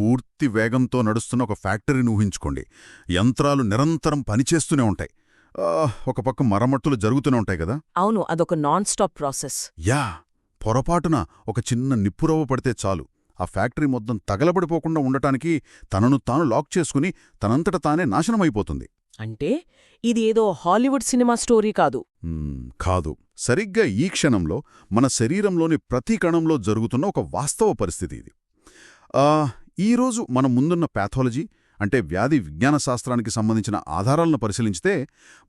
పూర్తి వేగంతో నడుస్తున్న ఒక ఫ్యాక్టరీని ఊహించుకోండి. యంత్రాలు నిరంతరం పనిచేస్తూనే ఉంటాయి. ఒక పక్క మరమ్మతులు జరుగుతూనే ఉంటాయి కదా. అవును, అదొక నాన్ స్టాప్ ప్రాసెస్. యా, పొరపాటున ఒక చిన్న నిప్పురవ్వ పడితే చాలు ఆ ఫ్యాక్టరీ మొత్తం తగలబడిపోకుండా ఉండటానికి తనను తాను లాక్ చేసుకుని తనంతట తానే నాశనమైపోతుంది. అంటే ఇది ఏదో హాలీవుడ్ సినిమా స్టోరీ కాదు. కాదు, సరిగ్గా ఈ క్షణంలో మన శరీరంలోని ప్రతి కణంలో జరుగుతున్న ఒక వాస్తవ పరిస్థితి ఇది. ఈరోజు మన ముందున్న ప్యాథాలజీ అంటే వ్యాధి విజ్ఞాన శాస్త్రానికి సంబంధించిన ఆధారాలను పరిశీలించితే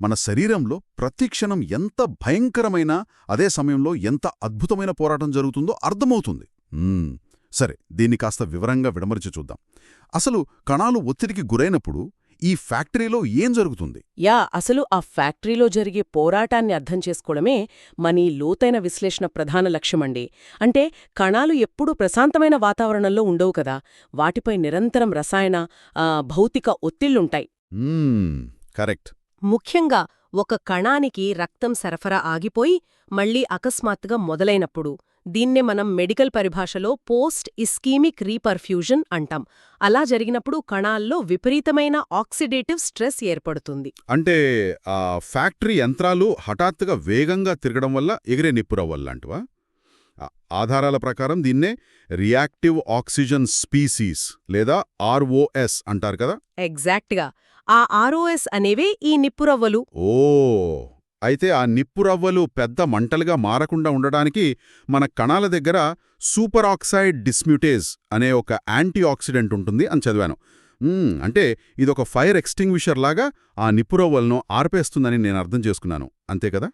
మన శరీరంలో ప్రతి క్షణం ఎంత భయంకరమైన, అదే సమయంలో ఎంత అద్భుతమైన పోరాటం జరుగుతుందో అర్థమవుతుంది. సరే, దీన్ని కాస్త వివరంగా విడమరిచి చూద్దాం. అసలు కణాలు ఒత్తిడికి గురైనప్పుడు ఈ ఫ్యాక్టరీలో ఏం జరుగుతుంది? అసలు ఆ ఫ్యాక్టరీలో జరిగే పోరాటాన్ని అర్థం చేసుకోవడమే మనీ లోతైన విశ్లేషణ ప్రధాన లక్ష్యమండి. అంటే కణాలు ఎప్పుడూ ప్రశాంతమైన వాతావరణంలో ఉండవు కదా, వాటిపై నిరంతరం రసాయన, భౌతిక ఒత్తిళ్లుంటాయి. కరెక్ట్. ముఖ్యంగా ఒక కణానికి రక్తం సరఫరా ఆగిపోయి మళ్లీ అకస్మాత్తుగా మొదలైనప్పుడు దీన్నే మనం మెడికల్ పరిభాషలో పోస్ట్ ఇస్కీమిక్ రీపర్ఫ్యూజన్ అంటాం. అలా జరిగినప్పుడు కణాల్లో విపరీతమైన ఆక్సిడేటివ్ స్ట్రెస్ ఏర్పడుతుంది. అంటే ఆ ఫ్యాక్టరీ యంత్రాలు హఠాత్తుగా వేగంగా తిరగడం వల్ల ఎగిరే నిప్పురవ్వల్లాంటివా? ఆధారాల ప్రకారం దీన్నే రియాక్టివ్ ఆక్సిజన్ స్పీసీస్ లేదా ఆర్ఓఎస్ అంటారు కదా. ఎగ్జాక్ట్గా ఆ ఆర్ఓఎస్ అనేవే ఈ నిప్పురవ్వలు. అయితే ఆ నిప్పురవ్వలు పెద్ద మంటలుగా మారకుండా ఉండడానికి మన కణాల దగ్గర సూపర్ ఆక్సైడ్ డిస్మ్యూటేజ్ అనే ఒక యాంటీ ఆక్సిడెంట్ ఉంటుంది అని చదివాను. అంటే ఇదొక ఫైర్ ఎక్స్టింగ్విషర్ లాగా ఆ నిప్పురవ్వలను ఆర్పేస్తుందని నేను అర్థం చేసుకున్నాను. అంతే కదా?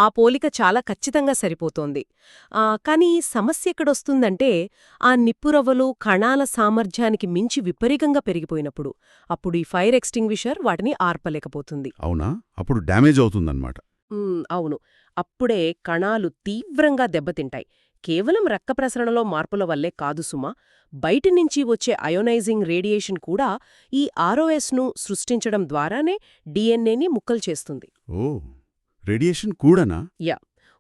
ఆ పోలిక చాలా ఖచ్చితంగా సరిపోతోంది. కానీ సమస్య ఎక్కడొస్తుందంటే ఆ నిప్పురవ్వలు కణాల సామర్థ్యానికి మించి విపరీతంగా పెరిగిపోయినప్పుడు అప్పుడు ఈ ఫైర్ ఎక్స్టింగ్విషర్ వాటిని ఆర్పలేకపోతుంది. అవునా? అప్పుడు డ్యామేజ్ అవుతుందన్నమాట. అవును, అప్పుడే కణాలు తీవ్రంగా దెబ్బతింటాయి. కేవలం రక్త ప్రసరణలో మార్పుల వల్లే కాదు సుమా, బయటినుంచి వచ్చే అయోనైజింగ్ రేడియేషన్ కూడా ఈ ఆర్ఓఎస్ను సృష్టించడం ద్వారానే డిఎన్ఏని ముక్కలు చేస్తుంది. రేడియేషన్ కూడానా?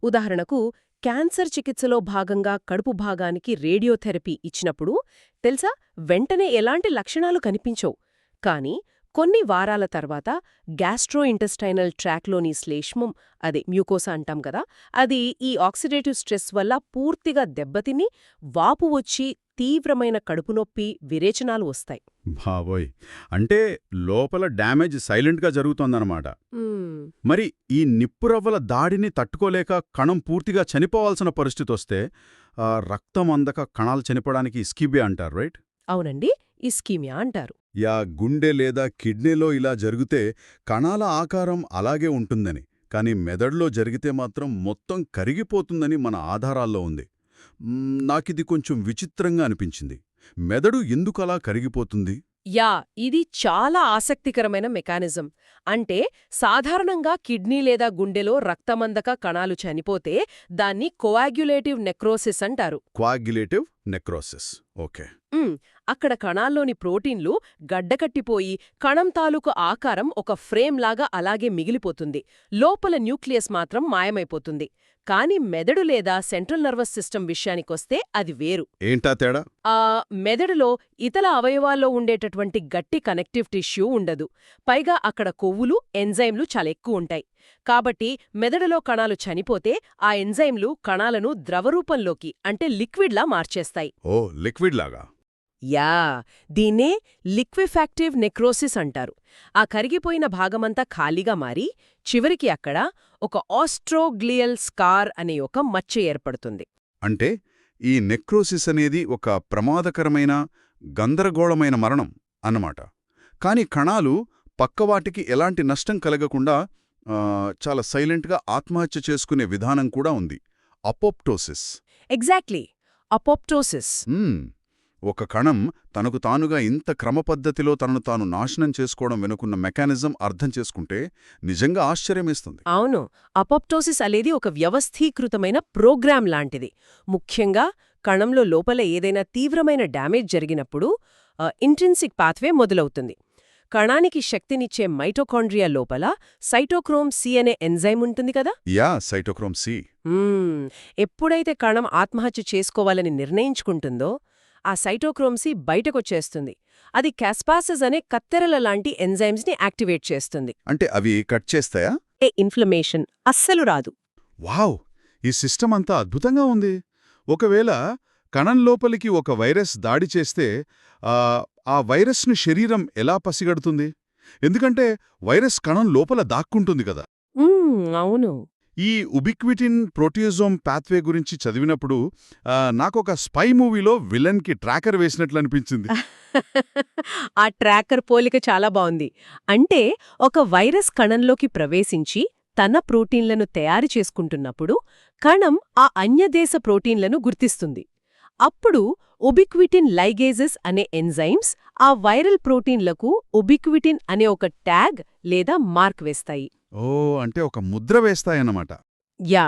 ఉదాహరణకు క్యాన్సర్ చికిత్సలో భాగంగా కడుపు భాగానికి రేడియోథెరపీ ఇచ్చినప్పుడు తెలుసా, వెంటనే ఎలాంటి లక్షణాలు కనిపించవు. కానీ కొన్ని వారాల తర్వాత గ్యాస్ట్రోఇంటెస్టైనల్ ట్రాక్లోని శ్లేష్మం, అదే మ్యూకోసా అంటాం కదా, అది ఈ ఆక్సిడేటివ్ స్ట్రెస్ వల్ల పూర్తిగా దెబ్బతిని వాపు వచ్చి తీవ్రమైన కడుపునొప్పి, విరేచనాలు వస్తాయి. బాబోయ్, అంటే లోపల డ్యామేజ్ సైలెంట్గా జరుగుతోందన్నమాట. మరి ఈ నిప్పురవ్వల దాడిని తట్టుకోలేక కణం పూర్తిగా చనిపోవాల్సిన పరిస్థితొస్తే రక్తం అందక కణాలు చనిపోవడానికి ఇస్కీమియా అంటారు, రైట్? అవునండి, ఇస్కీమియా అంటారు. గుండె లేదా కిడ్నీలో ఇలా జరిగితే కణాల ఆకారం అలాగే ఉంటుందని, కానీ మెదడులో జరిగితే మాత్రం మొత్తం కరిగిపోతుందని మన ఆధారాల్లో ఉంది. నాకిది కొంచెం విచిత్రంగా అనిపించింది. మెదడు ఎందుకలా కరిగిపోతుంది? ఇది చాలా ఆసక్తికరమైన మెకానిజం. అంటే సాధారణంగా కిడ్నీ లేదా గుండెలో రక్తమందక కణాలు చనిపోతే దాన్ని కోయాగ్యులేటివ్ నెక్రోసిస్ అంటారు. కోయాగ్యులేటివ్ నెక్రోసిస్, ఓకే. అక్కడ కణాల్లోని ప్రోటీన్లు గడ్డకట్టిపోయి కణం తాలూకు ఆకారం ఒక ఫ్రేమ్ లాగా అలాగే మిగిలిపోతుంది. లోపల న్యూక్లియస్ మాత్రం మాయమైపోతుంది. కాని మెదడు లేదా సెంట్రల్ నర్వస్ సిస్టమ్ విషయానికొస్తే అది వేరు. ఏంటా తేడా? మెదడులో ఇతర అవయవాల్లో ఉండేటటువంటి గట్టి కనెక్టివ్ టిష్యూ ఉండదు. పైగా అక్కడ కొవ్వులు, ఎంజైమ్లు చాలా ఎక్కువ ఉంటాయి. కాబట్టి మెదడులో కణాలు చనిపోతే ఆ ఎంజైమ్లు కణాలను ద్రవరూపంలోకి, అంటే లిక్విడ్లా మార్చేస్తాయి. లిక్విడ్ లాగా? దీన్నే లిక్విఫాక్టివ్ నెక్రోసిస్ అంటారు. ఆ కరిగిపోయిన భాగమంతా ఖాళీగా మారి చివరికి అక్కడ ఒక ఆస్ట్రోగ్లియల్ స్కార్ అనే ఒక మచ్చ ఏర్పడుతుంది. అంటే ఈ నెక్రోసిస్ అనేది ఒక ప్రమాదకరమైన, గందరగోళమైన మరణం అన్నమాట. కాని కణాలు పక్కవాటికి ఎలాంటి నష్టం కలగకుండా చాలా సైలెంట్గా ఆత్మహత్య చేసుకునే విధానం కూడా ఉంది, అపోప్టోసిస్. Exactly, apoptosis. ఒక కణం తనకు తానుగా ఇంత క్రమపద్ధతిలో తనను తాను నాశనం చేసుకోవడం వెనుకున్న మెకానిజం అర్థం చేసుకుంటే నిజంగా ఆశ్చర్యమేస్తుంది. అవును, అపోప్టోసిస్ అనేది ఒక వ్యవస్థీకృతమైన ప్రోగ్రాం లాంటిది. ముఖ్యంగా కణంలో లోపల ఏదైనా తీవ్రమైన డ్యామేజ్ జరిగినప్పుడు ఇంట్రిన్సిక్ పాత్వే మొదలవుతుంది. కణానికి శక్తినిచ్చే మైటోకాండ్రియా లోపల సైటోక్రోమ్ సి అనే ఎంజైమ్ ఉంటుంది కదా. Cytochrome C. ఎప్పుడైతే కణం ఆత్మహత్య చేసుకోవాలని నిర్ణయించుకుంటుందో ఆ సైటోక్రోమ్సి బయటకొచ్చేస్తుంది. అది క్యాస్పాసిస్ అనే కత్తెరల లాంటి ఎంజైమ్స్ని యాక్టివేట్ చేస్తుంది. అంటే అవి కట్ చేస్తాయా? ఇన్ఫ్లమేషన్ అస్సలు రాదు. వావ్! ఈ సిస్టమ్ అంతా అద్భుతంగా ఉంది. ఒకవేళ కణం లోపలికి ఒక వైరస్ దాడి చేస్తే ఆ వైరస్ను శరీరం ఎలా పసిగడుతుంది? ఎందుకంటే వైరస్ కణం లోపల దాక్కుంటుంది కదా. అవును. ఈ ఉబిక్విటిన్ ప్రోటియోజోమ్ పాత్వే గురించి చదివినప్పుడు నాకొక స్పై మూవీలో విలన్కి ట్రాకర్ వేసినట్లు అనిపించింది. ఆ ట్రాకర్ పోలిక చాలా బావుంది. అంటే ఒక వైరస్ కణంలోకి ప్రవేశించి తన ప్రోటీన్లను తయారు చేసుకుంటున్నప్పుడు కణం ఆ అన్యదేశ ప్రోటీన్లను గుర్తిస్తుంది. అప్పుడు ఉబిక్విటిన్ లైగేజెస్ అనే ఎంజైమ్స్ ఆ వైరల్ ప్రోటీన్లకు ఉబిక్విటిన్ అనే ఒక ట్యాగ్ లేదా మార్క్ వేస్తాయి. ఓ, అంటే ఒక ముద్ర వేస్తాయన్నమాట. యా.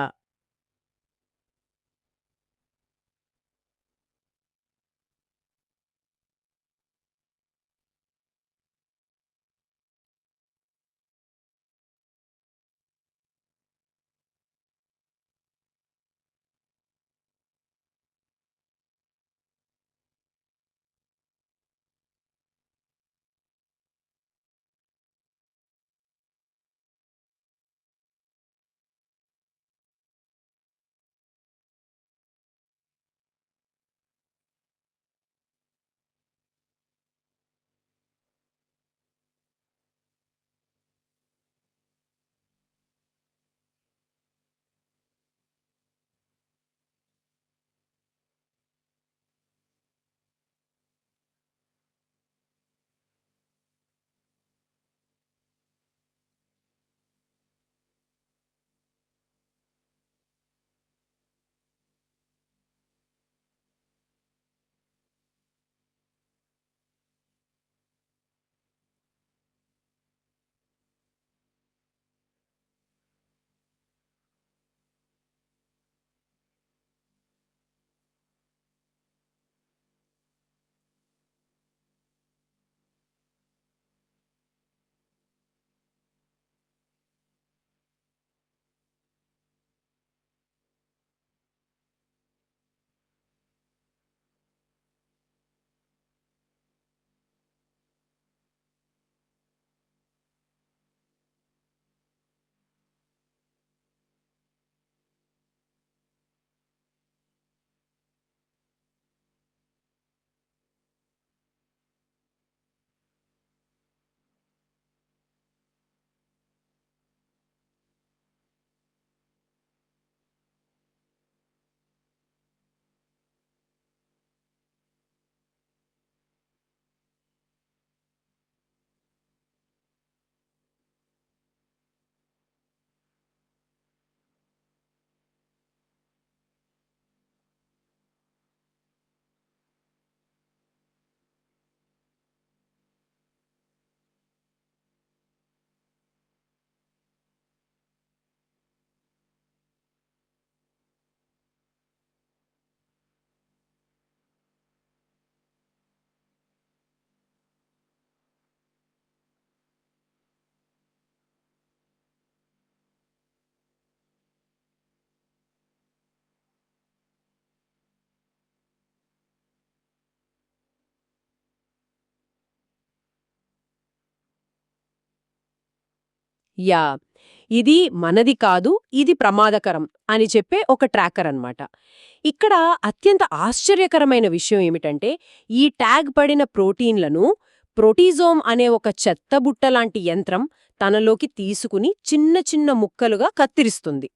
యా. ఇది మనది కాదు, ఇది ప్రమాదకరం అని చెప్పే ఒక ట్రాకర్ అన్నమాట. ఇక్కడ అత్యంత ఆశ్చర్యకరమైన విషయం ఏమిటంటే ఈ ట్యాగ్ పడిన ప్రోటీన్లను ప్రోటీజోమ్ అనే ఒక చెత్తబుట్టలాంటి యంత్రం తనలోకి తీసుకుని చిన్న చిన్న ముక్కలుగా కత్తిరిస్తుంది.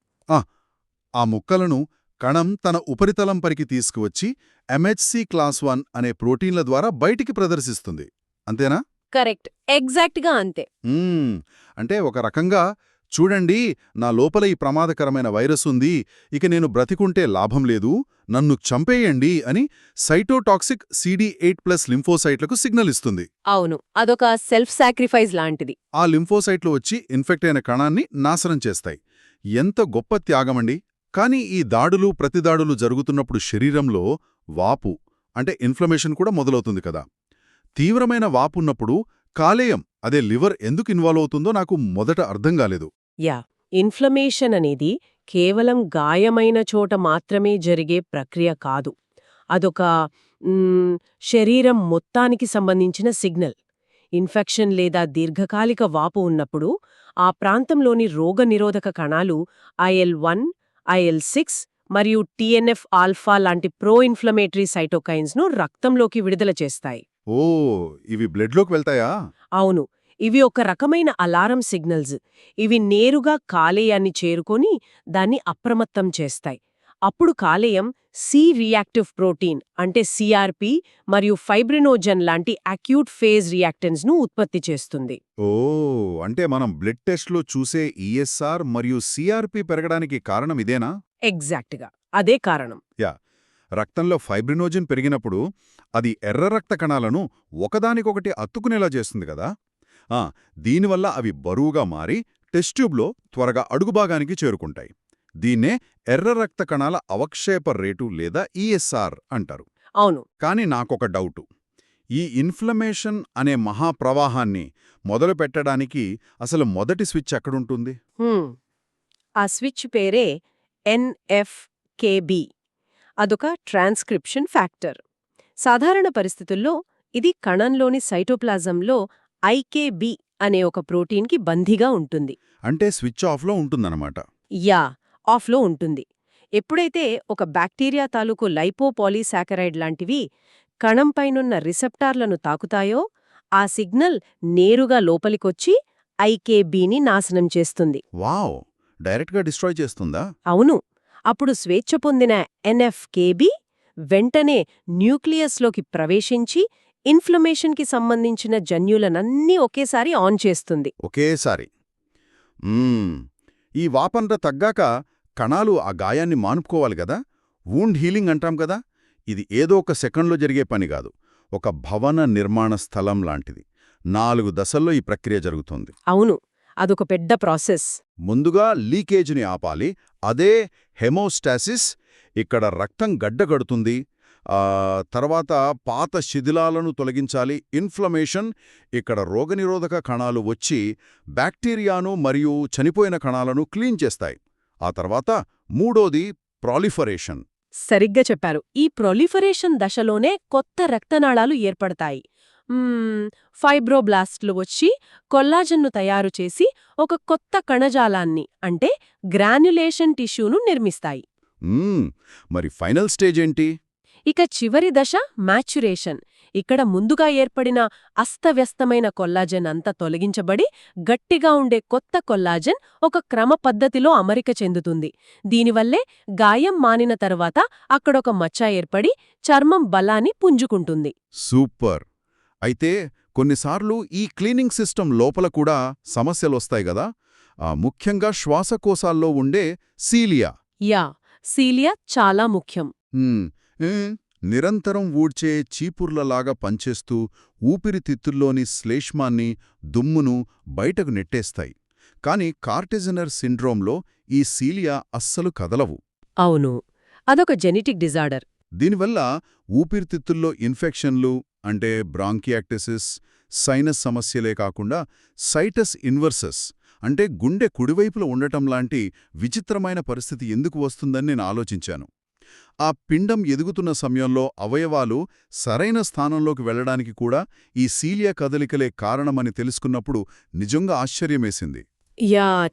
ఆ ముక్కలను కణం తన ఉపరితలంపైకి తీసుకువచ్చి MHC క్లాస్ 1 అనే ప్రోటీన్ల ద్వారా బయటికి ప్రదర్శిస్తుంది. అంతేనా? కరెక్ట్, ఎగ్జాక్ట్గా అంతే. అంటే ఒక రకంగా చూడండి, నా లోపల ఈ ప్రమాదకరమైన వైరస్ ఉంది, ఇక నేను బ్రతికుంటే లాభం లేదు, నన్ను చంపేయండి అని సైటోటాక్సిక్ CD8+ లింఫోసైట్లకు సిగ్నల్ ఇస్తుంది. అవును, అదొక సెల్ఫ్ సాక్రిఫైస్ లాంటిది. ఆ లింఫోసైట్లు వచ్చి ఇన్ఫెక్ట్ అయిన కణాన్ని నాశనం చేస్తాయి. ఎంత గొప్ప త్యాగమండి! కానీ ఈ దాడులు ప్రతిదాడులు జరుగుతున్నప్పుడు శరీరంలో వాపు అంటే ఇన్ఫ్లమేషన్ కూడా మొదలవుతుంది కదా. తీవ్రమైన వాపున్నప్పుడు కాలేయం అదే లివర్ ఎందుకు ఇన్వాల్వ్ అవుతుందో నాకు మొదట అర్థం కాలేదు. యా, ఇన్ఫ్లమేషన్ అనేది కేవలం గాయమైన చోట మాత్రమే జరిగే ప్రక్రియ కాదు. అదొక శరీరం మొత్తానికి సంబంధించిన సిగ్నల్. ఇన్ఫెక్షన్ లేదా దీర్ఘకాలిక వాపు ఉన్నప్పుడు ఆ ప్రాంతంలోని రోగనిరోధక కణాలు IL-1, IL-6 మరియు TNF ఆల్ఫా లాంటి ప్రో ఇన్ఫ్లమేటరీ సైటోకైన్స్ను రక్తంలోకి విడుదల చేస్తాయి. ఓ, ఇవి బ్లడ్లోకి వెళ్తాయా? అవును, ఇవి ఒక రకమైన అలారం సిగ్నల్స్. ఇవి నేరుగా కాలేయాన్ని చేరుకొని దాన్ని అప్రమత్తం చేస్తాయి. అప్పుడు కాలేయం సి రియాక్టివ్ ప్రోటీన్ అంటే సిఆర్పి మరియు ఫైబ్రినోజన్ లాంటి అక్యూట్ ఫేజ్ రియాక్టెన్స్ను ఉత్పత్తి చేస్తుంది. ఓ, అంటే మనం బ్లడ్ టెస్ట్లో చూసే ఈఎస్ఆర్ మరియు సిఆర్పి పెరగడానికి కారణం ఇదేనా? ఎగ్జాక్ట్గా అదే కారణం. రక్తంలో ఫైబ్రినోజన్ పెరిగినప్పుడు అది ఎర్ర రక్త కణాలను ఒకదానికొకటి అత్తుకునేలా చేస్తుంది కదా. దీనివల్ల అవి బరువుగా మారి టెస్ట్ ట్యూబ్లో త్వరగా అడుగుభాగానికి చేరుకుంటాయి. దీన్నే ఎర్ర రక్త కణాల అవక్షేప రేటు లేదా ఈఎస్ఆర్ అంటారు. అవును. కానీ నాకొక డౌటు. ఈ ఇన్ఫ్లమేషన్ అనే మహాప్రవాహాన్ని మొదలుపెట్టడానికి అసలు మొదటి స్విచ్ ఎక్కడుంటుంది? ఆ స్విచ్ పేరే NF-kB. అదొక ట్రాన్స్క్రిప్షన్ ఫ్యాక్టర్. సాధారణ పరిస్థితుల్లో ఇది కణంలోని సైటోప్లాజంలో IKB అనే ఒక ప్రోటీన్కి బంధిగా ఉంటుంది. అంటే స్విచ్ ఆఫ్లో ఉంటుందన్నమాట. ఆఫ్లో ఉంటుంది. ఎప్పుడైతే ఒక బ్యాక్టీరియా తాలూకు లైపోపాలీసాకరైడ్ లాంటివి కణంపైనున్న రిసెప్టార్లను తాకుతాయో ఆ సిగ్నల్ నేరుగా లోపలికొచ్చి IKBని నాశనం చేస్తుంది. వావ్, డైరెక్ట్గా డిస్ట్రాయ్ చేస్తుందా? అవును. అప్పుడు స్వేచ్ఛ పొందిన NF-kB వెంటనే న్యూక్లియస్లోకి ప్రవేశించి ఇన్ఫ్లమేషన్కి సంబంధించిన జన్యులనన్నీ ఒకేసారి ఆన్ చేస్తుంది. ఒకేసారి. ఈ వాపంత తగ్గాక కణాలు ఆ గాయాన్ని మానుకోవాలి గదా. వూండ్ హీలింగ్ అంటాం కదా. ఇది ఏదో ఒక సెకండ్లో జరిగే పని కాదు. ఒక భవన నిర్మాణ స్థలం లాంటిది. 4 దశల్లో ఈ ప్రక్రియ జరుగుతుంది. అవును, అదొక పెద్ద ప్రాసెస్. ముందుగా లీకేజ్ని ఆపాలి. అదే హెమోస్టాసిస్. ఇక్కడ రక్తం గడ్డగడుతుంది. తర్వాత పాత శిథిలాలను తొలగించాలి. ఇన్ఫ్లమేషన్. ఇక్కడ రోగనిరోధక కణాలు వచ్చి బ్యాక్టీరియాను మరియు చనిపోయిన కణాలను క్లీన్ చేస్తాయి. ఆ తర్వాత మూడోది ప్రాలిఫరేషన్. సరిగ్గా చెప్పారు. ఈ ప్రొలిఫరేషన్ దశలోనే కొత్త రక్తనాళాలు ఏర్పడతాయి. ఫైబ్రోబ్లాస్ట్లు వచ్చి కొల్లాజన్ను తయారు చేసి ఒక కొత్త కణజాలాన్ని అంటే గ్రాన్యులేషన్ టిష్యూను నిర్మిస్తాయి. మరి ఫైనల్ స్టేజ్ ఏంటి? ఇక చివరి దశ మ్యాచ్యురేషన్. ఇక్కడ ముందుగా ఏర్పడిన అస్తవ్యస్తమైన కొల్లాజెన్ అంతా తొలగించబడి గట్టిగా ఉండే కొత్త కొల్లాజెన్ ఒక క్రమ పద్ధతిలో అమరిక చెందుతుంది. దీనివల్లే గాయం మానిన తరువాత అక్కడొక మచ్చ ఏర్పడి చర్మం బలాన్ని పుంజుకుంటుంది. సూపర్. అయితే కొన్నిసార్లు ఈ క్లీనింగ్ సిస్టమ్ లోపల కూడా సమస్యలొస్తాయి గదా. ముఖ్యంగా శ్వాసకోశాల్లో ఉండే సీలియా. సీలియా చాలా ముఖ్యం. నిరంతరం ఊడ్చే చీపుర్లలాగా పనిచేస్తూ ఊపిరితిత్తుల్లోని శ్లేష్మాన్ని, దుమ్మును బయటకు నెట్టేస్తాయి. కాని కార్టిజనర్ సిండ్రోమ్లో ఈ సీలియా అస్సలు కదలవు. అవును, అదొక జెనెటిక్ డిజార్డర్. దీనివల్ల ఊపిరితిత్తుల్లో ఇన్ఫెక్షన్లు అంటే బ్రాంకియాక్టిసిస్, సైనస్ సమస్యలే కాకుండా సైటస్ ఇన్వర్సస్ అంటే గుండె కుడివైపులో ఉండటం లాంటి విచిత్రమైన పరిస్థితి ఎందుకు వస్తుందని నేను ఆలోచించాను. ఆ పిండం ఎదుగుతున్న సమయంలో అవయవాలు సరైన స్థానంలోకి వెళ్లడానికి కూడా ఈ సీలియా కదలికలే కారణమని తెలుసుకున్నప్పుడు నిజంగా ఆశ్చర్యమేసింది.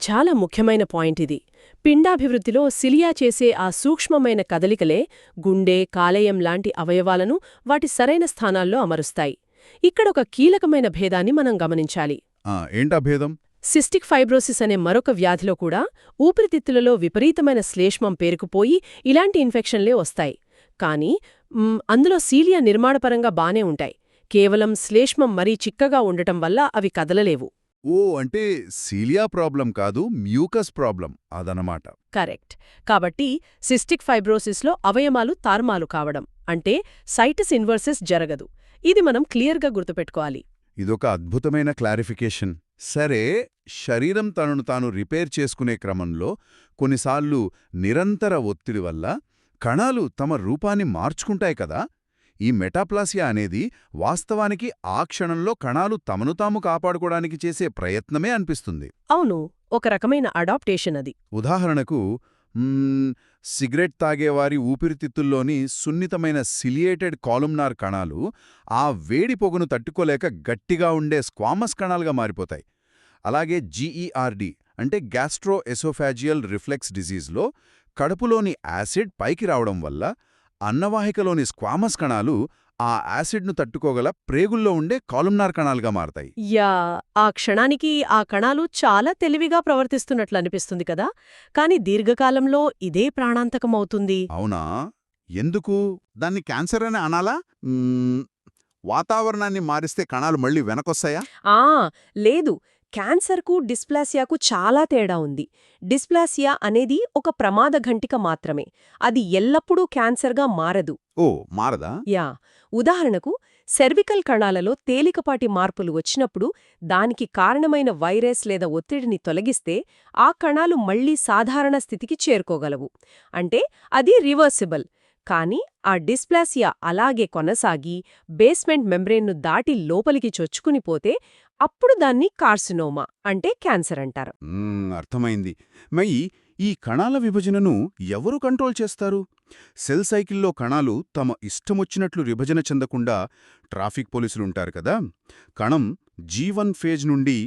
చాలా ముఖ్యమైన పాయింట్ ఇది. పిండాభివృద్ధిలో సిలియా చేసే ఆ సూక్ష్మమైన కదలికలే గుండె, కాలేయం లాంటి అవయవాలను వాటి సరైన స్థానాల్లో అమరుస్తాయి. ఇక్కడొక కీలకమైన భేదాన్ని మనం గమనించాలి. ఏంటా భేదం? సిస్టిక్ ఫైబ్రోసిస్ అనే మరొక వ్యాధిలో కూడా ఊపిరితిత్తులలో విపరీతమైన శ్లేష్మం పేరుకుపోయి ఇలాంటి ఇన్ఫెక్షన్లే వస్తాయి. కానీ అందులో సీలియా నిర్మాణపరంగా బానే ఉంటాయి. కేవలం శ్లేష్మం మరీ చిక్కగా ఉండటం వల్ల అవి కదలలేవు. అంటే సీలియా ప్రాబ్లం కాదు, మ్యూకస్ ప్రాబ్లం అదనమాట. కరెక్ట్. కాబట్టి సిస్టిక్ ఫైబ్రోసిస్లో అవయవాలు తారుమాలు కావడం అంటే సైటస్ ఇన్వర్సెస్ జరగదు. ఇది మనం క్లియర్గా గుర్తుపెట్టుకోవాలి. ఇదొక అద్భుతమైన క్లారిఫికేషన్. సరే, శరీరం తనను తాను రిపేర్ చేసుకునే క్రమంలో కొన్నిసార్లు నిరంతర ఒత్తిడి వల్ల కణాలు తమ రూపాన్ని మార్చుకుంటాయి కదా. ఈ మెటాప్లాసియా అనేది వాస్తవానికి ఆ క్షణంలో కణాలు తమను తాము కాపాడుకోవడానికి చేసే ప్రయత్నమే అనిపిస్తుంది. అవును, ఒక రకమైన అడాప్టేషన్ అది. ఉదాహరణకు సిగరెట్ తాగేవారి ఊపిరితిత్తుల్లోని సున్నితమైన సిలియేటెడ్ కాలుమ్నార్ కణాలు ఆ వేడి పొగను తట్టుకోలేక గట్టిగా ఉండే స్క్వామస్ కణాలుగా మారిపోతాయి. అలాగే జీఈఆర్డి అంటే గ్యాస్ట్రో ఎసోఫాజియల్ రిఫ్లెక్స్ డిజీజ్లో కడుపులోని యాసిడ్ పైకి రావడం వల్ల అన్నవాహికలోని స్క్వామస్ కణాలు ఆ యాసిడ్ను తట్టుకోగల ప్రేగుల్లో ఉండే కాలుమ్నార్ కణాలుగా మారతాయి. యా, ఆ క్షణానికి ఆ కణాలు చాలా తెలివిగా ప్రవర్తిస్తున్నట్లు అనిపిస్తుంది కదా, కాని దీర్ఘకాలంలో ఇదే ప్రాణాంతకమవుతుంది. అవునా? ఎందుకు? దాన్ని క్యాన్సర్ అని అనాలా? వాతావరణాన్ని మారిస్తే కణాలు మళ్ళీ వెనకొస్తాయా? లేదు. క్యాన్సర్కు డిస్ప్లాసియాకు చాలా తేడా ఉంది. డిస్ప్లాసియా అనేది ఒక ప్రమాద ఘంటిక మాత్రమే. అది ఎల్లప్పుడూ క్యాన్సర్గా మారదు. ఓ, మారదా? యా, ఉదాహరణకు సెర్వికల్ కణాలలో తేలికపాటి మార్పులు వచ్చినప్పుడు దానికి కారణమైన వైరస్ లేదా ఒత్తిడిని తొలగిస్తే ఆ కణాలు మళ్లీ సాధారణ స్థితికి చేరుకోగలవు. అంటే అది రివర్సిబుల్. కానీ ఆ డిస్ప్లాసియా అలాగే కొనసాగి బేస్మెంట్ మెంబ్రేన్ను దాటి లోపలికి చొచ్చుకునిపోతే అప్పుడు దాన్ని కార్సినోమా అంటే క్యాన్సర్ అంటారు. అర్థమైంది. మరి ఈ కణాల విభజనను ఎవరు కంట్రోల్ చేస్తారు? సెల్ సైకిల్లో కణాలు తమ ఇష్టమొచ్చినట్లు విభజన చెందకుండా ట్రాఫిక్ పోలీసులుంటారు కదా. కణం G1 ఫేజ్ నుండి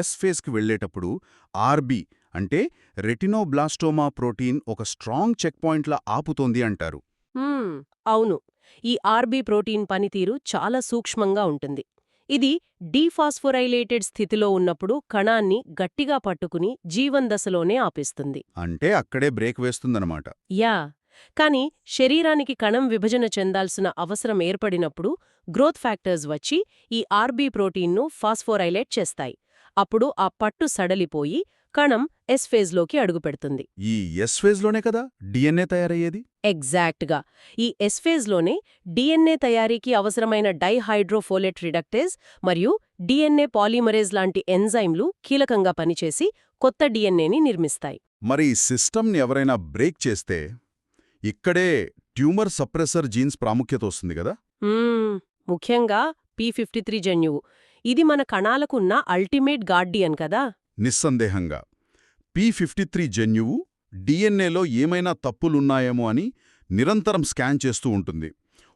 S ఫేజ్కి వెళ్లేటప్పుడు ఆర్బీ అంటే రెటినోబ్లాస్టోమా ప్రోటీన్ ఒక స్ట్రాంగ్ చెక్ పాయింట్లా ఆపుతోంది అంటారు. అవును, ఈ ఆర్బీ ప్రోటీన్ పనితీరు చాలా సూక్ష్మంగా ఉంటుంది. ఇది డీఫాస్ఫోరైలేటెడ్ స్థితిలో ఉన్నప్పుడు కణాన్ని గట్టిగా పట్టుకుని జీవన్ దశలోనే ఆపేస్తుంది. అంటే అక్కడే బ్రేక్ వేస్తుందన్నమాట. యా, కాని శరీరానికి కణం విభజన చెందాల్సిన అవసరం ఏర్పడినప్పుడు గ్రోత్ ఫ్యాక్టర్స్ వచ్చి ఈ ఆర్బీ ప్రోటీన్ను ఫాస్ఫోరైలేట్ చేస్తాయి. అప్పుడు ఆ పట్టు సడలిపోయి కణం ఎస్ ఫేజ్లోకి అడుగుపెడుతుంది. ఈ ఎస్ ఫేజ్లోనే కదా డిఎన్ఏ తయారయ్యేది? ఎగ్జాక్ట్గా. ఈ ఎస్ ఫేజ్లోనే డిఎన్ఏ తయారీకి అవసరమైన డైహైడ్రోఫోలేట్ రిడక్టేజ్ మరియు డిఎన్ఏ పాలిమరేజ్ లాంటి ఎంజైమ్లు కీలకంగా పనిచేసి కొత్త డిఎన్ఏని నిర్మిస్తాయి. మరి ఈ సిస్టమ్ని ఎవరైనా బ్రేక్ చేస్తే ఇక్కడే ట్యూమర్ సప్రెసర్ జీన్స్ ప్రాముఖ్యత వస్తుంది కదా. ముఖ్యంగా P53 జన్యువు. ఇది మన కణాలకున్న అల్టిమేట్ గార్డియన్ కదా. నిస్సందేహంగా P53 జన్యువు డిఎన్ఏలో ఏమైనా తప్పులున్నాయేమో అని నిరంతరం స్కాన్ చేస్తూ ఉంటుంది.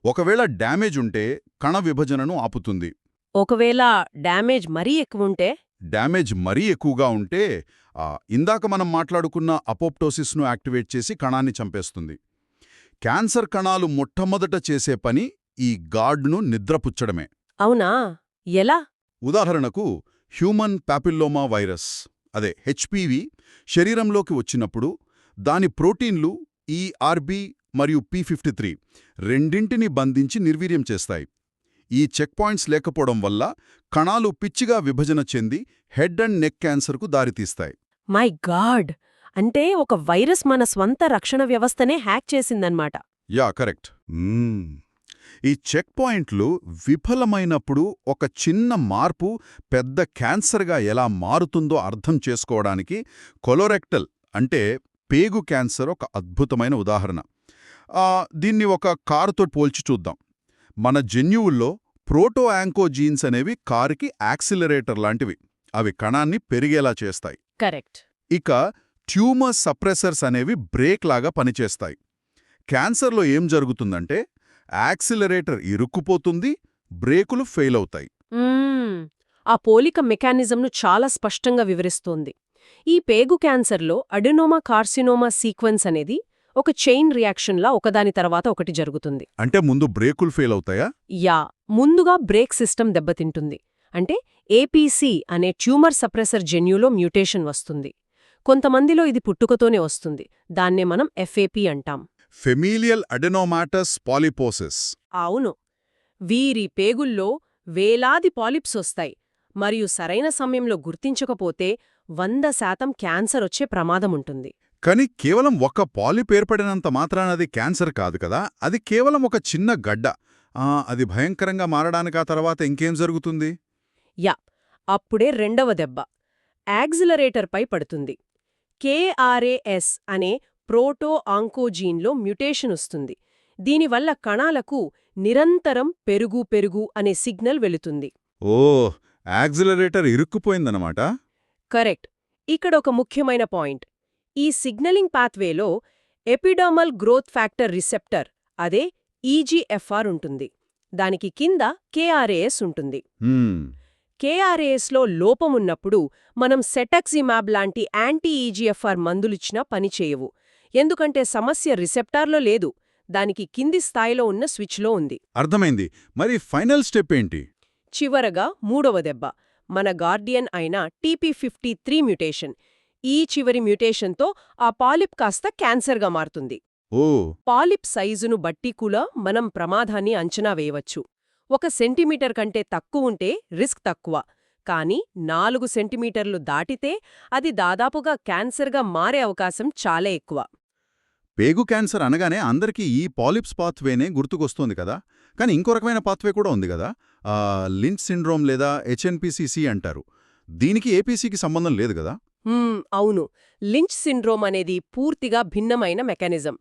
ఒకవేళ డ్యామేజ్ ఉంటే కణ విభజనను ఆపుతుంది. ఒకవేళ డ్యామేజ్ మరీ ఎక్కువుంటే? డ్యామేజ్ మరీ ఎక్కువగా ఉంటే ఇందాక మనం మాట్లాడుకున్న అపోప్టోసిస్ను యాక్టివేట్ చేసి కణాన్ని చంపేస్తుంది. క్యాన్సర్ కణాలు మొట్టమొదట చేసే పని ఈ గార్డ్ను నిద్రపుచ్చడమే. అవునా? ఎలా? ఉదాహరణకు హ్యూమన్ పాపిల్లోమా వైరస్ అదే HPV శరీరంలోకి వచ్చినప్పుడు దాని ప్రోటీన్లు ఈ ఆర్బీ మరియు P53 రెండింటిని బంధించి నిర్వీర్యం చేస్తాయి. ఈ చెక్ పాయింట్స్ లేకపోవడం వల్ల కణాలు పిచ్చిగా విభజన చెంది హెడ్ అండ్ నెక్ క్యాన్సర్కు దారితీస్తాయి. My god! అంటే ఒక వైరస్ మన స్వంత రక్షణ వ్యవస్థనే హ్యాక్ చేసిందన్నమాట. Yeah, correct. ఈ చెక్ పాయింట్లు విఫలమైనప్పుడు ఒక చిన్న మార్పు పెద్ద క్యాన్సర్గా ఎలా మారుతుందో అర్థం చేసుకోవడానికి కొలోరెక్టల్ అంటే పేగు క్యాన్సర్ ఒక అద్భుతమైన ఉదాహరణ. దీన్ని ఒక కారుతో పోల్చి చూద్దాం. మన జన్యువుల్లో ప్రోటో యాంకోజీన్స్ అనేవి కారుకి యాక్సిలరేటర్ లాంటివి. అవి కణాన్ని పెరిగేలా చేస్తాయి. కరెక్ట్. ఇక ట్యూమర్ సప్రెసర్స్ అనేవి బ్రేక్ లాగా పనిచేస్తాయి. క్యాన్సర్లో ఏం జరుగుతుందంటే యాక్సిలరేటర్ ఇరుక్కుపోతుంది, బ్రేకులు ఫెయిల్ అవుతాయి. ఆ పోలిక మెకానిజంను చాలా స్పష్టంగా వివరిస్తోంది. ఈ పేగు క్యాన్సర్లో అడెనోమా కార్సినోమా సీక్వెన్స్ అనేది ఒక చైన్ రియాక్షన్లా ఒకదాని తర్వాత ఒకటి జరుగుతుంది. అంటే ముందు బ్రేకులు ఫెయిల్ అవుతాయా? యా, ముందుగా బ్రేక్ సిస్టమ్ దెబ్బతింటుంది. అంటే APC అనే ట్యూమర్ సప్రెసర్ జన్యులో మ్యూటేషన్ వస్తుంది. కొంతమందిలో ఇది పుట్టుకతోనే వస్తుంది. దాన్నే మనం FAP అంటాం. ఫెమీలియల్ అడెనోమాటస్ పాలిపోసిస్. అవును. వీరి పేగుల్లో వేలాది పాలిప్స్ వస్తాయి మరియు సరైన సమయంలో గుర్తించకపోతే 100% క్యాన్సర్ వచ్చే ప్రమాదముంటుంది. కానీ కేవలం ఒక్క పాలిప్ ఏర్పడినంత మాత్రాన అది క్యాన్సర్ కాదు కదా. అది కేవలం ఒక చిన్న గడ్డ. అది భయంకరంగా మారడానికా తర్వాత ఇంకేం జరుగుతుంది? యా, అప్పుడే రెండవ దెబ్బ యాక్సిలరేటర్పై పడుతుంది. KRAS అనే ప్రోటో ఆంకోజీన్లో మ్యుటేషన్ వస్తుంది. దీనివల్ల కణాలకు నిరంతరం పెరుగు అనే సిగ్నల్ వెళుతుంది. ఓ, యాక్సిలరేటర్ ఇరుక్కుపోయిందన్నమాట. కరెక్ట్. ఇక్కడ ఒక ముఖ్యమైన పాయింట్. ఈ సిగ్నలింగ్ పాత్వేలో ఎపిడర్మల్ గ్రోత్ ఫ్యాక్టర్ రిసెప్టర్ అదే ఈజీఎఫ్ఆర్ ఉంటుంది. దానికి కింద కేఆర్ఏఎస్ ఉంటుంది. హ్మ్. కేఆర్ఏఎస్లో లోపమున్నప్పుడు మనం సెటక్సిమాబ్ లాంటి యాంటీ ఈజీఎఫ్ఆర్ మందులిచ్చినా పనిచేయవు. ఎందుకంటే సమస్య రిసెప్టార్లో లేదు, దానికి కింది స్థాయిలో ఉన్న స్విచ్లో ఉంది. అర్థమైంది. మరి ఫైనల్ స్టెప్ ఏంటి? చివరగా మూడవ దెబ్బ, మన గార్డియన్ అయిన TP53 మ్యుటేషన్. ఈ చివరి మ్యుటేషన్తో ఆ పాలిప్ కాస్త క్యాన్సర్గా మారుతుంది. ఓ. పాలిప్ సైజును బట్టి కూడా మనం ప్రమాదాన్ని అంచనా వేయవచ్చు. 1 సెంటీమీటర్ కంటే తక్కువుంటే రిస్క్ తక్కువ, కానీ 4 సెంటీమీటర్లు దాటితే అది దాదాపుగా క్యాన్సర్గా మారే అవకాశం చాలా ఎక్కువ. పేగు క్యాన్సర్ అనగానే అందరికీ ఈ పాలిప్స్ పాత్వేనే గుర్తుకొస్తోంది కదా. కానీ ఇంకో రకమైన పాత్వే కూడా ఉంది కదా, లించ్ సిండ్రోమ్ లేదా HNPCC అంటారు. దీనికి ఏపీసీకి సంబంధం లేదు కదా? అవును. లించ్ సిండ్రోమ్ అనేది పూర్తిగా భిన్నమైన మెకానిజం.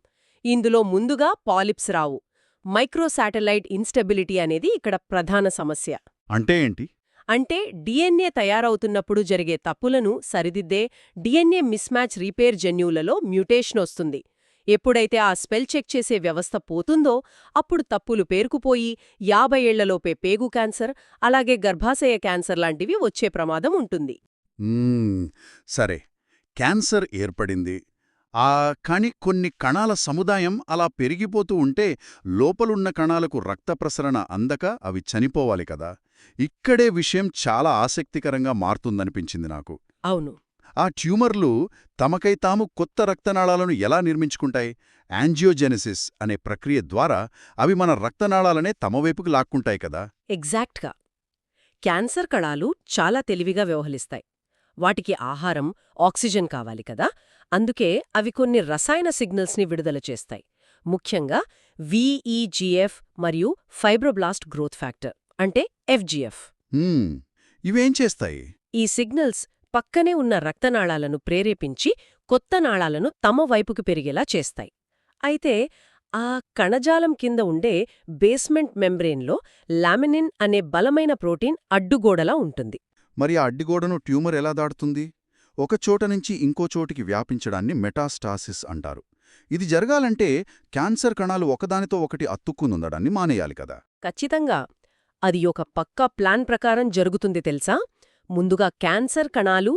ఇందులో ముందుగా పాలిప్స్ రావు. మైక్రోశాటిలైట్ ఇన్స్టెబిలిటీ అనేది ఇక్కడ ప్రధాన సమస్య. అంటే ఏంటి? అంటే DNA తయారవుతున్నప్పుడు జరిగే తప్పులను సరిదిద్దే DNA మిస్మ్యాచ్ రిపేర్ జన్యువులలో మ్యుటేషన్ వస్తుంది. ఎప్పుడైతే ఆ స్పెల్ చెక్ చేసే వ్యవస్థ పోతుందో అప్పుడు తప్పులు పేరుకుపోయి 50 ఏళ్లలోపే పేగు క్యాన్సర్, అలాగే గర్భాశయ క్యాన్సర్ లాంటివి వచ్చే ప్రమాదం ఉంటుంది. సరే, క్యాన్సర్ ఏర్పడింది. కానీ కొన్ని కణాల సముదాయం అలా పెరిగిపోతూ ఉంటే లోపలున్న కణాలకు రక్త ప్రసరణ అందక అవి చనిపోవాలి కదా. ఇక్కడే విషయం చాలా ఆసక్తికరంగా మారుతుందనిపించింది నాకు. అవును. ఆ ట్యూమర్లు తమకై తాము కొత్త రక్తనాళాలను ఎలా నిర్మించుకుంటాయి? యాంజియోజెనెసిస్ అనే ప్రక్రియ ద్వారా అవి మన రక్తనాళాలనే తమ వైపుకు లాక్కుంటాయి కదా. ఎగ్జాక్ట్గా. క్యాన్సర్ కణాలు చాలా తెలివిగా వ్యవహరిస్తాయి. వాటికి ఆహారం, ఆక్సిజన్ కావాలి కదా. అందుకే అవి కొన్ని రసాయన సిగ్నల్స్ని విడుదల చేస్తాయి. ముఖ్యంగా VEGF మరియు ఫైబ్రోబ్లాస్ట్ గ్రోత్ ఫ్యాక్టర్ అంటే FGF. ఇవేం చేస్తాయి? ఈ సిగ్నల్స్ పక్కనే ఉన్న రక్తనాళాలను ప్రేరేపించి కొత్త నాళాలను తమ వైపుకు పెరిగేలా చేస్తాయి. అయితే ఆ కణజాలం కింద ఉండే బేస్మెంట్ మెంబ్రేన్లో లామినిన్ అనే బలమైన ప్రోటీన్ అడ్డుగోడలా ఉంటుంది. మరి ఆ అడ్డుగోడను ట్యూమర్ ఎలా దాటుతుంది? ఒక చోట నుంచి ఇంకో చోటికి వ్యాపించడాన్ని మెటాస్టాసిస్ అంటారు. ఇది జరగాలంటే క్యాన్సర్ కణాలు ఒకదానితో ఒకటి అతుక్కునుండడాన్ని మానేయాలి కదా. ఖచ్చితంగా. అది ఒక పక్కా ప్లాన్ ప్రకారం జరుగుతుంది తెలుసా. ముందుగా క్యాన్సర్ కణాలు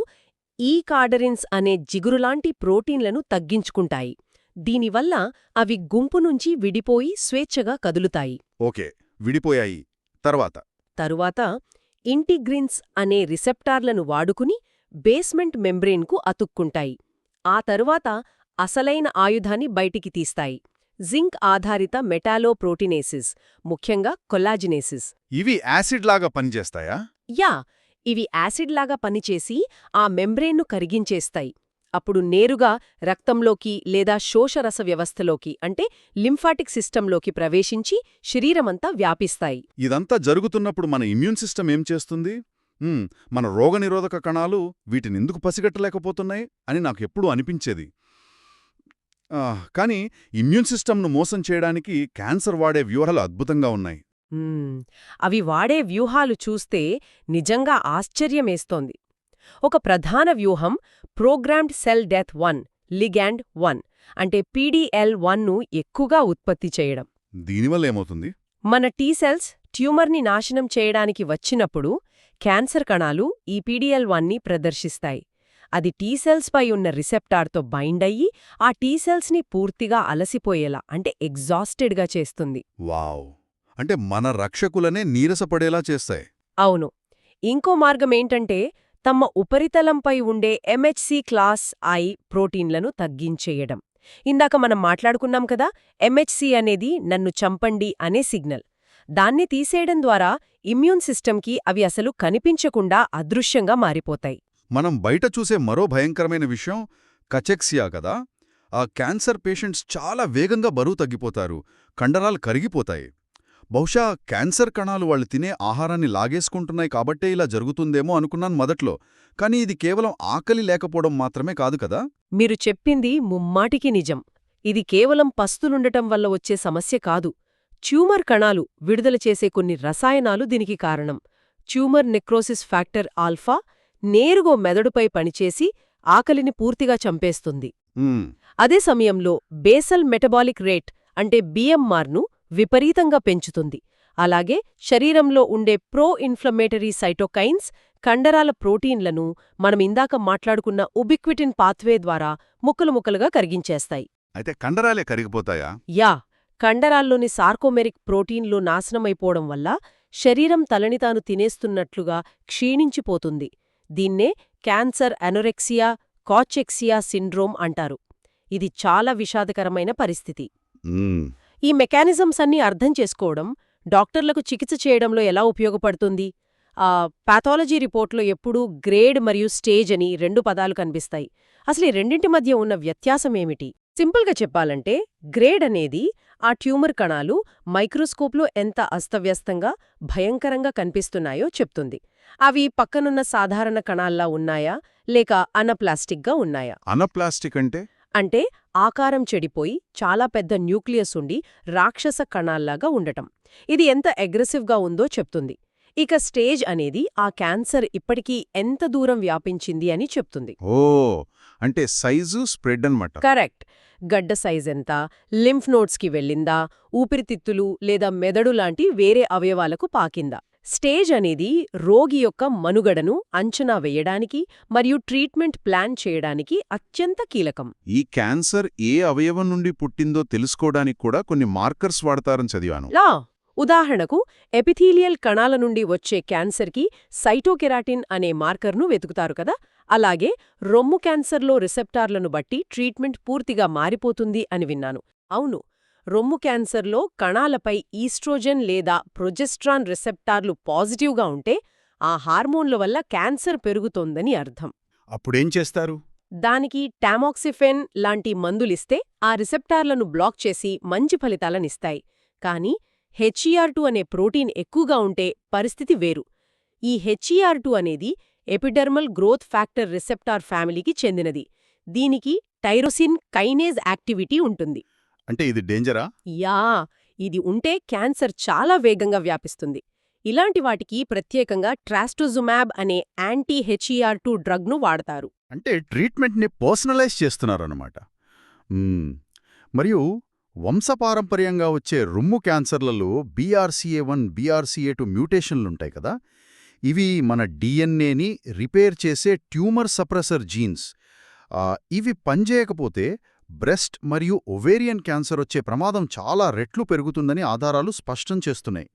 ఈ కార్డరిన్స్ అనే జిగురులాంటి ప్రోటీన్లను తగ్గించుకుంటాయి. దీనివల్ల అవి గుంపు నుంచి విడిపోయి స్వేచ్ఛగా కదులుతాయి. ఓకే, విడిపోయాయి. తరువాత ఇంటిగ్రిన్స్ అనే రిసెప్టార్లను వాడుకుని బేస్మెంట్ మెంబ్రేన్కు అతుక్కుంటాయి. ఆ తరువాత అసలైన ఆయుధాన్ని బయటికి తీస్తాయి, జింక్ ఆధారిత మెటాలోప్రోటీనేసిస్, ముఖ్యంగా కొల్లాజినేసిస్. ఇవి యాసిడ్లాగా పనిచేస్తాయా? యా, ఇవి యాసిడ్లాగా పనిచేసి ఆ మెంబ్రేన్ను కరిగించేస్తాయి. అప్పుడు నేరుగా రక్తంలోకి లేదా శోషరస వ్యవస్థలోకి అంటే లింఫాటిక్ సిస్టంలోకి ప్రవేశించి శరీరమంతా వ్యాపిస్తాయి. ఇదంతా జరుగుతున్నప్పుడు మన ఇమ్యూన్ సిస్టమ్ ఏం చేస్తుంది? మన రోగనిరోధక కణాలు వీటినెందుకు పసిగట్టలేకపోతున్నాయి అని నాకు ఎప్పుడూ అనిపించేది. కానీ ఇమ్యూన్ సిస్టమ్ను మోసం చేయడానికి క్యాన్సర్ వాడే వ్యూహాలు అద్భుతంగా ఉన్నాయి. అవి వాడే వ్యూహాలు చూస్తే నిజంగా ఆశ్చర్యమేస్తోంది. ఒక ప్రధాన వ్యూహం ప్రోగ్రామ్డ్ సెల్ డెత్ 1 లిగ్యాండ్ 1 అంటే PDL1ను ఎక్కువగా ఉత్పత్తి చేయడం. దీనివల్ల ఏమవుతుంది? మన టీసెల్స్ ట్యూమర్ని నాశనం చేయడానికి వచ్చినప్పుడు క్యాన్సర్ కణాలు ఈ PDL1ని ప్రదర్శిస్తాయి. అది టీసెల్స్పై ఉన్న రిసెప్టార్తో బైండ్ అయ్యి ఆ టీసెల్స్ని పూర్తిగా అలసిపోయేలా అంటే ఎగ్జాస్టెడ్గా చేస్తుంది. వావ్! అంటే మన రక్షకులనే నీరసపడేలా చేస్తాయి. అవును. ఇంకో మార్గమేంటంటే తమ ఉపరితలంపై ఉండే MHC క్లాస్ I ప్రోటీన్లను తగ్గించేయడం. ఇందాక మనం మాట్లాడుకున్నాం కదా, MHC అనేది నన్ను చంపండి అనే సిగ్నల్. దాన్ని తీసేయడం ద్వారా ఇమ్యూన్ సిస్టమ్కి అవి అసలు కనిపించకుండా అదృశ్యంగా మారిపోతాయి. మనం బయట చూసే మరో భయంకరమైన విషయం కచెక్సియా కదా. ఆ క్యాన్సర్ పేషెంట్స్ చాలా వేగంగా బరువు తగ్గిపోతారు, కండరాలు కరిగిపోతాయి. బహుశా క్యాన్సర్ కణాలు వాళ్ళు తినే ఆహారాన్ని లాగేసుకుంటున్నాయి కాబట్టే ఇలా జరుగుతుందేమో అనుకున్నాను మొదట్లో. కానీ ఇది కేవలం ఆకలి లేకపోవడం మాత్రమే కాదు కదా. మీరు చెప్పింది ముమ్మాటికి నిజం. ఇది కేవలం పస్తులుండటం వల్ల వచ్చే సమస్య కాదు. ట్యూమర్ కణాలు విడుదల చేసే కొన్ని రసాయనాలు దీనికి కారణం. ట్యూమర్ నెక్రోసిస్ ఫ్యాక్టర్ ఆల్ఫా నేరుగా మెదడుపై పనిచేసి ఆకలిని పూర్తిగా చంపేస్తుంది. మ్మ్. అదే సమయంలో బేసల్ మెటబాలిక్ రేట్ అంటే బిఎంఆర్ను విపరీతంగా పెంచుతుంది. అలాగే శరీరంలో ఉండే ప్రో ఇన్ఫ్లమేటరీ సైటోకైన్స్ కండరాల ప్రోటీన్లను మనమిందాక మాట్లాడుకున్న ఉబిక్విటిన్ పాత్వే ద్వారా ముక్కలుగా కరిగించేస్తాయి. అయితే కండరాలే కరిగిపోతాయా? యా, కండరాల్లోని సార్కోమెరిక్ ప్రోటీన్లు నాశనమైపోవడం వల్ల శరీరం తలని తాను తినేస్తున్నట్లుగా క్షీణించిపోతుంది. దీన్నే క్యాన్సర్ అనొరెక్సియా కాచెక్సియా సిండ్రోమ్ అంటారు. ఇది చాలా విషాదకరమైన పరిస్థితి. మ్మ్. ఈ మెకానిజమ్స్ అన్నీ అర్థం చేసుకోవడం డాక్టర్లకు చికిత్స చేయడంలో ఎలా ఉపయోగపడుతుంది? పాథాలజీ రిపోర్ట్లో ఎప్పుడూ గ్రేడ్ మరియు స్టేజ్ అని 2 పదాలు కనిపిస్తాయి. అసలు ఈ రెండింటి మధ్య ఉన్న వ్యత్యాసమేమిటి? సింపుల్గా చెప్పాలంటే గ్రేడ్ అనేది ఆ ట్యూమర్ కణాలు మైక్రోస్కోప్లో ఎంత అస్తవ్యస్తంగా భయంకరంగా కనిపిస్తున్నాయో చెప్తుంది. అవి పక్కనున్న సాధారణ కణాల్లా ఉన్నాయా లేక అనప్లాస్టిక్గా ఉన్నాయా? అనప్లాస్టిక్ అంటే? అంటే ఆకారం చెడిపోయి చాలా పెద్ద న్యూక్లియస్ ఉండి రాక్షస కణాల్లాగా ఉండటం. ఇది ఎంత అగ్రెసివ్గా ఉందో చెప్తుంది. ఇక స్టేజ్ అనేది ఆ క్యాన్సర్ ఇప్పటికీ ఎంత దూరం వ్యాపించింది అని చెప్తుంది. ఓ, అంటే సైజు స్ప్రెడ్ అన్నమాట. కరెక్ట్. గడ్డ సైజ్ ఎంత, లింఫ్ నోడ్స్కి వెళ్ళిందా, ఊపిరితిత్తులు లేదా మెదడు లాంటి వేరే అవయవాలకు పాకిందా. స్టేజ్ అనేది రోగి యొక్క మనుగడను అంచనా వేయడానికి మరియు ట్రీట్మెంట్ ప్లాన్ చేయడానికి అత్యంత కీలకం. ఈ క్యాన్సర్ ఏ అవయవం నుండి పుట్టిందో తెలుసుకోవడానికి కూడా కొన్ని మార్కర్స్ వాడతారని చదివాను. ఉదాహరణకు ఎపిథీలియల్ కణాల నుండి వచ్చే క్యాన్సర్కి సైటోకెరాటిన్ అనే మార్కర్ను వెతుకుతారు కదా, అలాగే రొమ్ము క్యాన్సర్లో రిసెప్టార్లను బట్టి ట్రీట్మెంట్ పూర్తిగా మారిపోతుంది అని విన్నాను. అవును, రొమ్ము క్యాన్సర్లో కణాలపై ఈస్ట్రోజెన్ లేదా ప్రొజెస్ట్రాన్ రిసెప్టార్లు పాజిటివ్గా ఉంటే ఆ హార్మోన్ల వల్ల క్యాన్సర్ పెరుగుతోందని అర్థం. అప్పుడేం చేస్తారు? దానికి టామోక్సిఫెన్ లాంటి మందులిస్తే ఆ రిసెప్టార్లను బ్లాక్ చేసి మంచి ఫలితాలనిస్తాయి. కానీ HER2 అనే ప్రోటీన్ ఎక్కువగా ఉంటే పరిస్థితి వేరు. ఈ HER2 అనేది ఎపిడెర్మల్ గ్రోత్ ఫ్యాక్టర్ రిసెప్టార్ ఫ్యామిలీకి చెందినది. దీనికి టైరోసిన్ కైనేజ్ యాక్టివిటీ ఉంటుంది. అంటే ఇది డేంజరా? యా, ఇది ఉంటే క్యాన్సర్ చాలా వేగంగా వ్యాపిస్తుంది. ఇలాంటి వాటికి ప్రత్యేకంగా ట్రాస్టోజుమాబ్ అనే యాంటీ HER2 డ్రగ్ను వాడతారు. అంటే ట్రీట్మెంట్ని పర్సనలైజ్ చేస్తున్నారన్నమాట. మరియు వంశపారంపర్యంగా వచ్చే రొమ్ము క్యాన్సర్లలో BRCA1, BRCA2 మ్యూటేషన్లుంటాయి కదా, ఇవి మన DNAని రిపేర్ చేసే ట్యూమర్ సప్రెసర్ జీన్స్. ఇవి పనిచేయకపోతే బ్రెస్ట్ మరియు ఒవేరియన్ క్యాన్సర్ వచ్చే ప్రమాదం చాలా రెట్లు పెరుగుతుందని ఆధారాలు స్పష్టం చేస్తున్నాయి.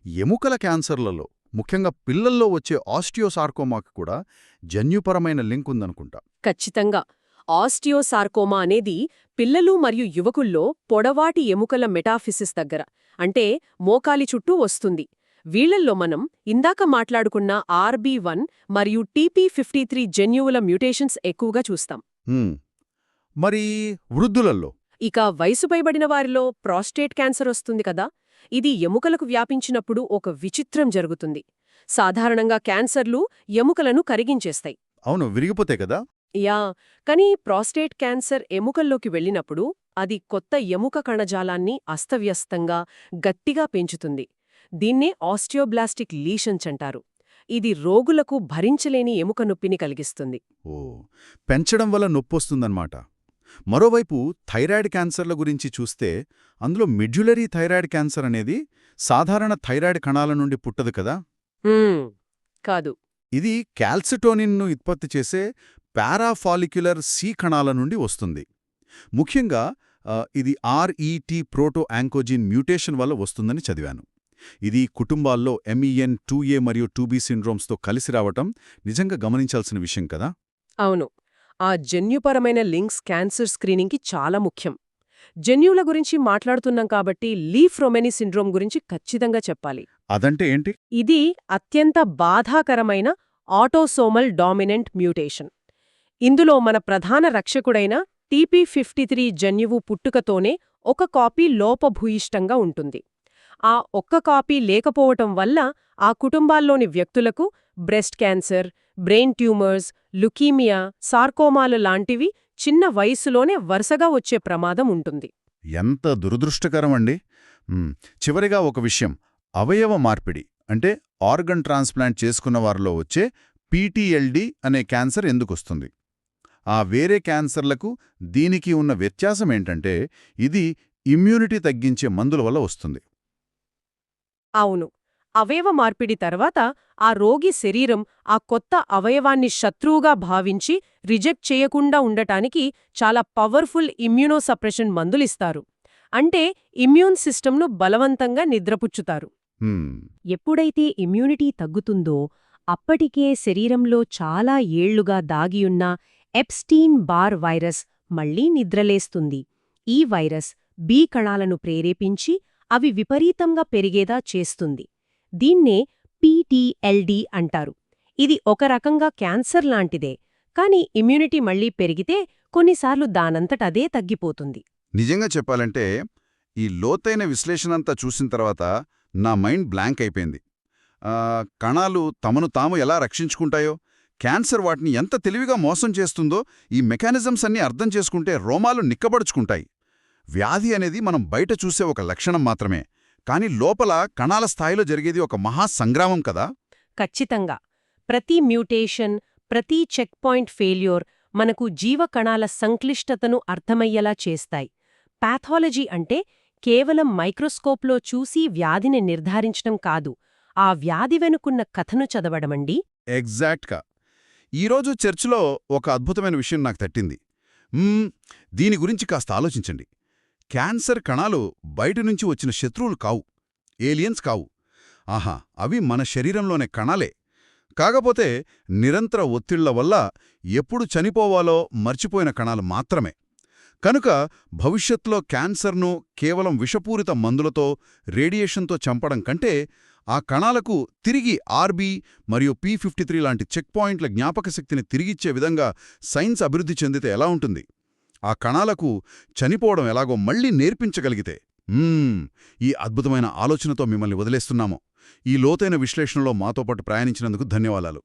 ఎముకల క్యాన్సర్లలో, ముఖ్యంగా పిల్లల్లో వచ్చే ఆస్టియోసార్కోమాకి కూడా జన్యుపరమైన లింక్ ఉందనుకుంటా. ఖచ్చితంగా. ఆస్టియోసార్కోమా అనేది పిల్లలు మరియు యువకుల్లో పొడవాటి ఎముకల మెటాఫిసిస్ దగ్గర, అంటే మోకాలి చుట్టూ వస్తుంది. వీళ్లల్లో మనం ఇందాక మాట్లాడుకున్న RB1 మరియు TP53 జన్యువుల మ్యూటేషన్స్ ఎక్కువగా చూస్తాం. మరి వృద్ధులలో? ఇక వయసు పైబడిన వారిలో ప్రాస్టేట్ క్యాన్సర్ వస్తుంది కదా, ఇది ఎముకలకు వ్యాపించినప్పుడు ఒక విచిత్రం జరుగుతుంది. సాధారణంగా క్యాన్సర్లు ఎముకలను కరిగించేస్తాయి. అవును, విరిగిపోతే కదా. యా, కానీ ప్రాస్టేట్ క్యాన్సర్ ఎముకల్లోకి వెళ్ళినప్పుడు అది కొత్త ఎముక కణజాలాన్ని అస్తవ్యస్తంగా, గట్టిగా పెంచుతుంది. దీన్నే ఆస్టియోబ్లాస్టిక్ లీషన్స్ అంటారు. ఇది రోగులకు భరించలేని ఎముక నొప్పిని కలిగిస్తుంది. ఓ, పెంచడం వల్ల నొప్పొస్తుందన్నమాట. మరోవైపు థైరాయిడ్ క్యాన్సర్ల గురించి చూస్తే అందులో మిడ్యులరీ థైరాయిడ్ క్యాన్సర్ అనేది సాధారణ థైరాయిడ్ కణాల నుండి పుట్టదు కదా. కాదు, ఇది క్యాల్సిటోనిన్ను ఉత్పత్తి చేసే పారాఫాలిక్యులర్ సి కణాల నుండి వస్తుంది. ముఖ్యంగా ఇది RET ప్రోటో యాంకోజిన్ మ్యూటేషన్ వల్ల వస్తుందని చదివాను. ఇది కుటుంబాల్లో MEN2A మరియు 2B సిండ్రోమ్స్తో కలిసి రావటం నిజంగా గమనించాల్సిన విషయం కదా. అవును, ఆ జన్యుపరమైన లింక్స్ క్యాన్సర్ స్క్రీనింగ్కి చాలా ముఖ్యం. జన్యువుల గురించి మాట్లాడుతున్నాం కాబట్టి లీఫ్ రోమెనీ సిండ్రోమ్ గురించి ఖచ్చితంగా చెప్పాలి. అదంటే ఏంటి? ఇది అత్యంత బాధాకరమైన ఆటోసోమల్ డామినెంట్ మ్యూటేషన్. ఇందులో మన ప్రధాన రక్షకుడైన TP53 జన్యువు పుట్టుకతోనే ఒక కాపీ లోపభూయిష్టంగా ఉంటుంది. ఆ ఒక్క కాపీ లేకపోవటం వల్ల ఆ కుటుంబాల్లోని వ్యక్తులకు breast cancer, brain tumours, leukaemia, సార్కోమాలు లాంటివి చిన్న వయసులోనే వరుసగా వచ్చే ప్రమాదం ఉంటుంది. ఎంత దురదృష్టకరమండి. చివరిగా ఒక విషయం, అవయవ మార్పిడి అంటే ఆర్గన్ ట్రాన్స్ప్లాంట్ చేసుకున్న వారిలో వచ్చే PTLD అనే క్యాన్సర్ ఎందుకొస్తుంది? ఆ వేరే క్యాన్సర్లకు దీనికి ఉన్న వ్యత్యాసమేంటంటే ఇది ఇమ్యూనిటీ తగ్గించే మందుల వల్ల వస్తుంది. అవును. అవయవ మార్పిడి తర్వాత ఆ రోగి శరీరం ఆ కొత్త అవయవాన్ని శత్రువుగా భావించి రిజెక్ట్ చేయకుండా ఉండటానికి చాలా పవర్ఫుల్ ఇమ్యూనోసప్రెషన్ మందులిస్తారు. అంటే ఇమ్యూన్ సిస్టమ్ను బలవంతంగా నిద్రపుచ్చుతారు. హ్మ్. ఎప్పుడైతే ఇమ్యూనిటీ తగ్గుతుందో అప్పటికే శరీరంలో చాలా ఏళ్లుగా దాగియున్న ఎప్స్టీన్ బార్ వైరస్ మళ్లీ నిద్రలేస్తుంది. ఈ వైరస్ బి కణాలను ప్రేరేపించి అవి విపరీతంగా పెరిగేదా చేస్తుంది. దీన్నే పీటీఎల్డీ అంటారు. ఇది ఒక రకంగా క్యాన్సర్ లాంటిదే, కాని ఇమ్యూనిటీ మళ్లీ పెరిగితే కొన్నిసార్లు దానంతటదే తగ్గిపోతుంది. నిజంగా చెప్పాలంటే ఈ లోతైన విశ్లేషణంతా చూసిన తర్వాత నా మైండ్ బ్లాంక్ అయిపోయింది. కణాలు తమను తాము ఎలా రక్షించుకుంటాయో, క్యాన్సర్ వాటిని ఎంత తెలివిగా మోసం చేస్తుందో ఈ మెకానిజమ్స్ అన్నీ అర్థం చేసుకుంటే రోమాలు నిక్కబడుచుకుంటాయి. వ్యాధి అనేది మనం బయట చూసే ఒక లక్షణం మాత్రమే, కానీ లోపల కణాల స్థాయిలో జరిగేది ఒక మహా సంగ్రామం కదా. ఖచ్చితంగా. ప్రతి మ్యూటేషన్, ప్రతి చెక్ పాయింట్ ఫెయిల్యూర్ మనకు జీవకణాల సంక్లిష్టతను అర్థమయ్యేలా చేస్తాయి. పాథాలజీ అంటే కేవలం మైక్రోస్కోప్లో చూసి వ్యాధిని నిర్ధారించడం కాదు, ఆ వ్యాధి వెనుకున్న కథను చదవడమండి. ఎగ్జాక్ట్గా. ఈరోజు చర్చిలో ఒక అద్భుతమైన విషయం నాకు తట్టింది. దీని గురించి కాస్త ఆలోచించండి. క్యాన్సర్ కణాలు బయటనుంచి వచ్చిన శత్రువులు కావు, ఏలియన్స్ కావు. ఆహా, అవి మన శరీరంలోనే కణాలే. కాకపోతే నిరంతర ఒత్తిళ్ల వల్ల ఎప్పుడు చనిపోవాలో మర్చిపోయిన కణాలు మాత్రమే. కనుక భవిష్యత్తులో క్యాన్సర్ను కేవలం విషపూరిత మందులతో, రేడియేషన్తో చంపడం కంటే ఆ కణాలకు తిరిగి ఆర్బీ మరియు P53 లాంటి చెక్ పాయింట్ల జ్ఞాపకశక్తిని తిరిగిచ్చే విధంగా సైన్స్ అభివృద్ధి చెందితే ఎలా ఉంటుంది? ఆ కణాలకు చనిపోవడం ఎలాగో మళ్లీ నేర్పించగలిగితే. ఈ అద్భుతమైన ఆలోచనతో మిమ్మల్ని వదిలేస్తున్నాము. ఈ లోతైన విశ్లేషణలో మాతో పాటు ప్రయాణించినందుకు ధన్యవాదాలు.